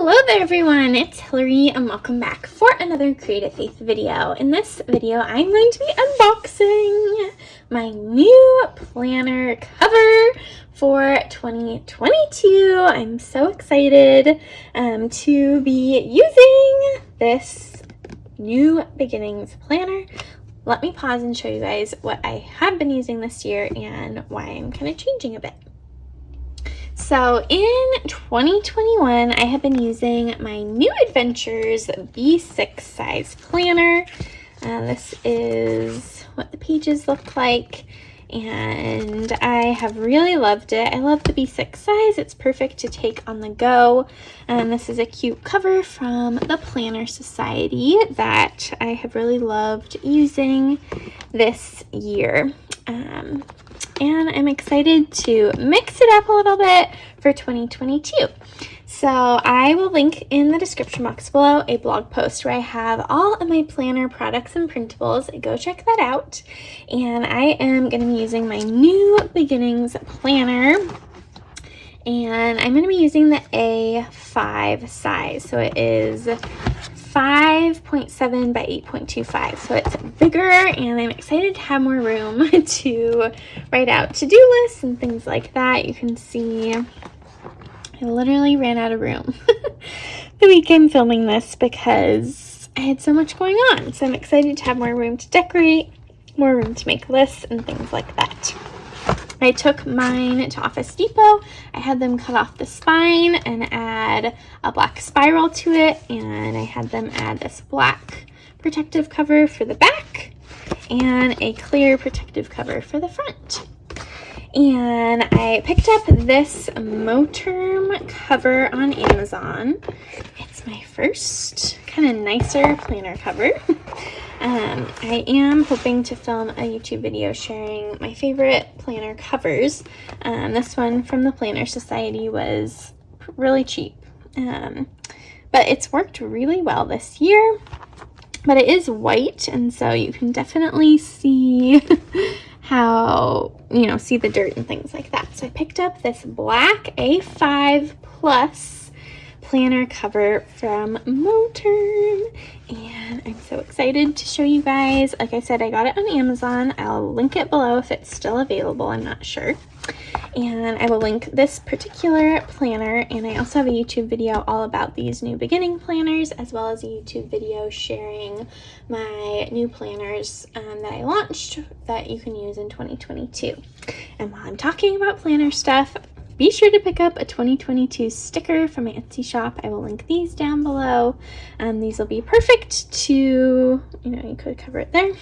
Hello there everyone, it's Hillary and welcome back for another Creative Faith video. In this video, I'm going to be unboxing my new planner cover for 2022. I'm so excited to be using this new beginnings planner. Let me pause and show you guys what I have been using this year and why I'm kind of changing a bit. So in 2021, I have been using my New Adventures B6 size planner. This is what the pages look like, and I have really loved it. I love the B6 size. It's perfect to take on the go. And this is a cute cover from the Planner Society that I have really loved using this year. And I'm excited to mix it up a little bit for 2022. So I will link in the description box below a blog post where I have all of my planner products and printables. Go check that out. And I am going to be using my New Beginnings planner. And I'm going to be using the A5 size. So it is 5.7 by 8.25, so it's bigger, and I'm excited to have more room to write out to-do lists and things like that. You can see I literally ran out of room the week I'm filming this because I had so much going on. So I'm excited to have more room to decorate, more room to make lists and things like that. I took mine to Office Depot. I had them cut off the spine and add a black spiral to it, and I had them add this black protective cover for the back and a clear protective cover for the front. And I picked up this Moterm cover on Amazon. It's my first kind of nicer planner cover. I am hoping to film a YouTube video sharing my favorite planner covers. This one from the Planner Society was really cheap, but it's worked really well this year. But it is white, and so you can definitely see how, see the dirt and things like that. So I picked up this black A5 Plus planner cover from Moterm, and I'm so excited to show you guys. Like I said, I got it on Amazon. I'll link it below if it's still available. I'm not sure. And I will link this particular planner, and I also have a YouTube video all about these new beginning planners, as well as a YouTube video sharing my new planners that I launched that you can use in 2022. And while I'm talking about planner stuff, be sure to pick up a 2022 sticker from my Etsy shop. I will link these down below. These will be perfect to, you could cover it there.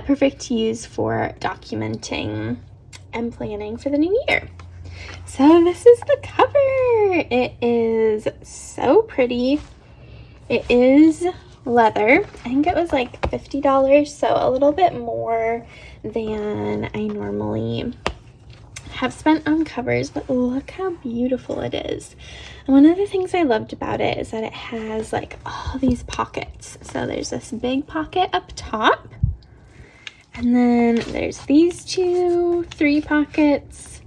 Perfect to use for documenting and planning for the new year. So this is the cover. It is so pretty. It is leather. I think it was like $50, so a little bit more than I normally have spent on covers, but look how beautiful it is. And one of the things I loved about it is that it has like all these pockets. So there's this big pocket up top, and then there's these 3 pockets.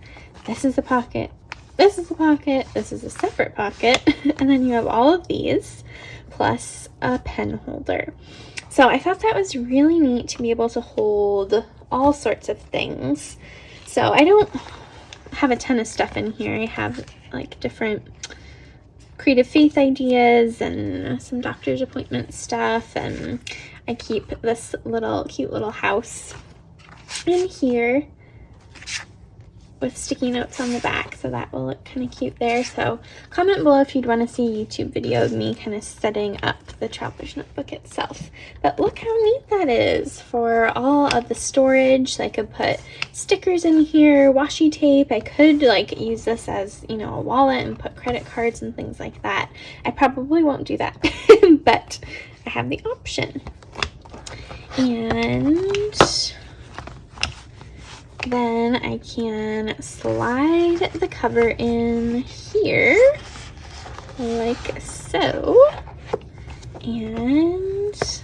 This is a pocket, this is a pocket, this is a separate pocket, and then you have all of these plus a pen holder. So I thought that was really neat to be able to hold all sorts of things. So I don't have a ton of stuff in here. I have like different creative faith ideas and some doctor's appointment stuff, and I keep this cute little house in here with sticky notes on the back, so that will look kind of cute there. So comment below if you'd want to see a YouTube video of me kind of setting up the traveler's notebook itself. But look how neat that is for all of the storage. So I could put stickers in here, washi tape. I could like use this as, a wallet and put credit cards and things like that. I probably won't do that, but I have the option. And then I can slide the cover in here like so, and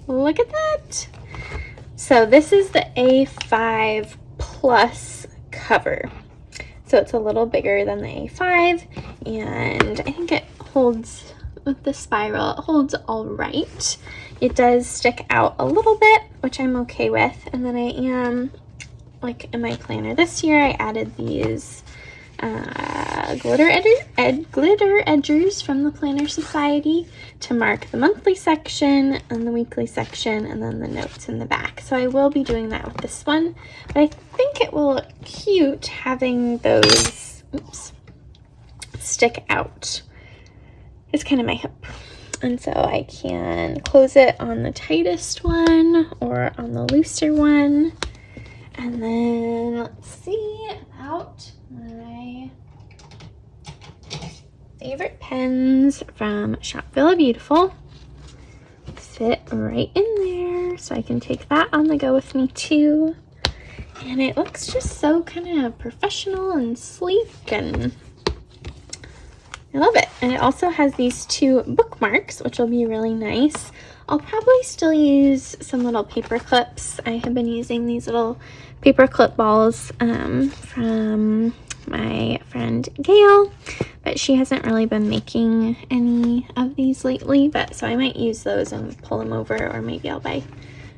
look at that. So this is the A5 Plus cover. So it's a little bigger than the A5, and I think it holds, with the spiral, it holds all right. It does stick out a little bit, which I'm okay with. And then I am, like in my planner this year, I added these glitter edgers from the Planner Society to mark the monthly section and the weekly section and then the notes in the back. So I will be doing that with this one, but I think it will look cute having those, oops, stick out. It's kind of my hope. And so I can close it on the tightest one or on the looser one. And then let's see about my favorite pens from Shop Villa Beautiful. Fit right in there, so I can take that on the go with me too. And it looks just so kind of professional and sleek, and I love it. And it also has these 2 bookmarks, which will be really nice. I'll probably still use some little paper clips. I have been using these little paper clip balls from my friend Gail, but she hasn't really been making any of these lately, but so I might use those and pull them over, or maybe I'll buy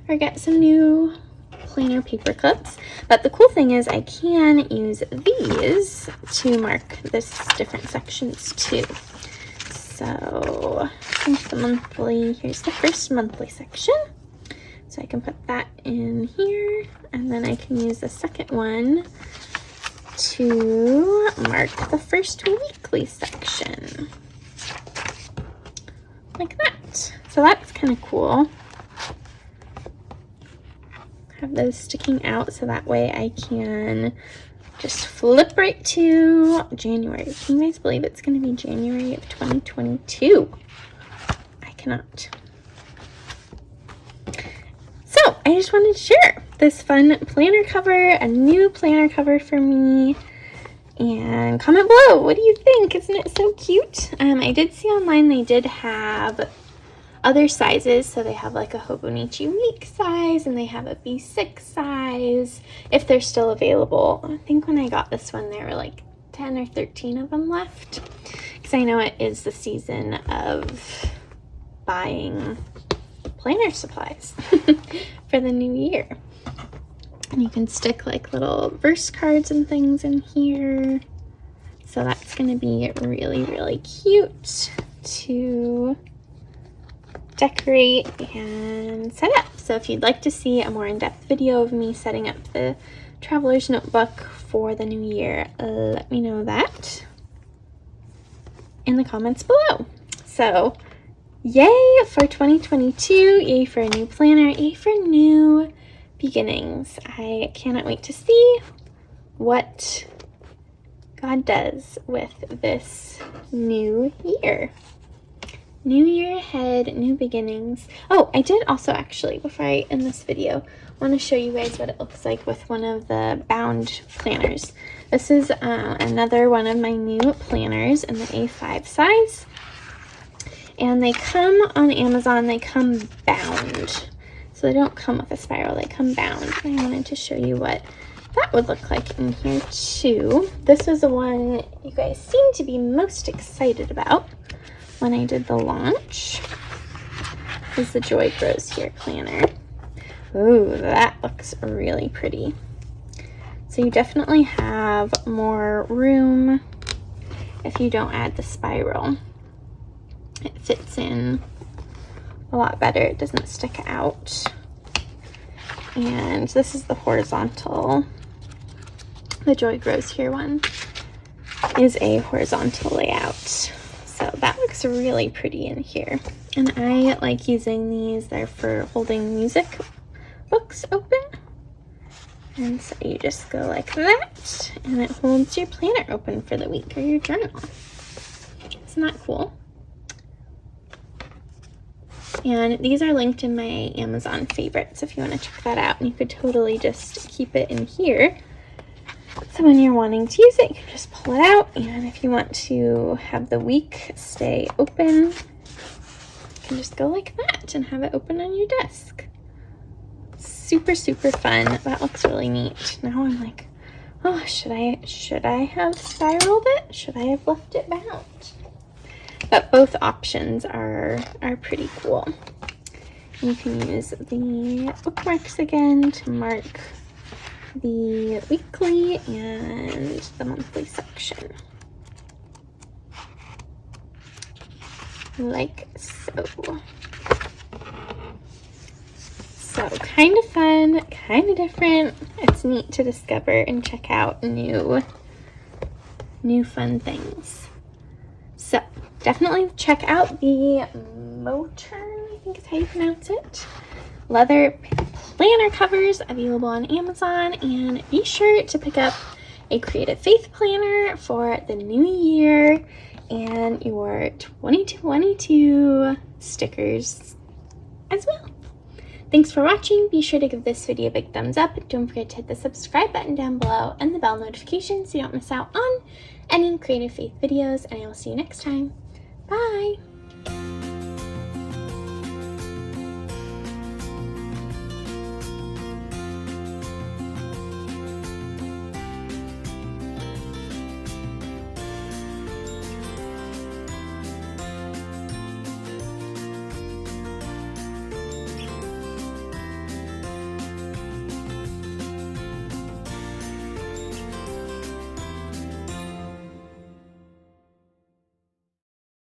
or get some new planner paper clips. But the cool thing is I can use these to mark this different sections too. So I think the monthly, here's the first monthly section. So I can put that in here, and then I can use the second one to mark the first weekly section. Like that. So that's kind of cool. Have those sticking out so that way I can just flip right to January. Can you guys believe it's going to be January of 2022? I cannot. So I just wanted to share this fun planner cover, a new planner cover for me. And comment below, what do you think? Isn't it so cute? I did see online they did have other sizes. So they have like a Hobonichi Week size, and they have a B6 size, if they're still available. I think when I got this one, there were like 10 or 13 of them left. Because I know it is the season of buying planner supplies for the new year. And you can stick like little verse cards and things in here. So that's going to be really, really cute to decorate and set up. So if you'd like to see a more in-depth video of me setting up the Traveler's Notebook for the new year, let me know that in the comments below. So yay for 2022, yay for a new planner, yay for new beginnings. I cannot wait to see what God does with this new year. New year ahead, new beginnings. Oh, I did also actually, before I end this video, want to show you guys what it looks like with one of the bound planners. This is another one of my new planners in the A5 size. And they come on Amazon, they come bound. So they don't come with a spiral, they come bound. I wanted to show you what that would look like in here too. This was the one you guys seem to be most excited about when I did the launch. This is the Joy Grows Here planner. Ooh, that looks really pretty. So you definitely have more room if you don't add the spiral. It fits in a lot better. It doesn't stick out. And this is the horizontal. The Joy Grows Here one is a horizontal layout. So that looks really pretty in here. And I like using these. They're for holding music books open. And so you just go like that, and it holds your planner open for the week or your journal. Isn't that cool? And these are linked in my Amazon favorites if you want to check that out. And you could totally just keep it in here. So when you're wanting to use it, you can just pull it out. And if you want to have the week stay open, you can just go like that and have it open on your desk. Super, super fun. That looks really neat. Now I'm like, oh, should I have spiraled it? Should I have left it bound? but both options are pretty cool. You can use the bookmarks again to mark the weekly and the monthly section, like so. So kind of fun, kind of different. It's neat to discover and check out new fun things. So definitely check out the Moterm, I think is how you pronounce it, leather planner covers available on Amazon, and be sure to pick up a Creative Faith planner for the new year and your 2022 stickers as well. Thanks for watching. Be sure to give this video a big thumbs up. Don't forget to hit the subscribe button down below and the bell notification so you don't miss out on any Creative Faith videos, and I will see you next time. Bye!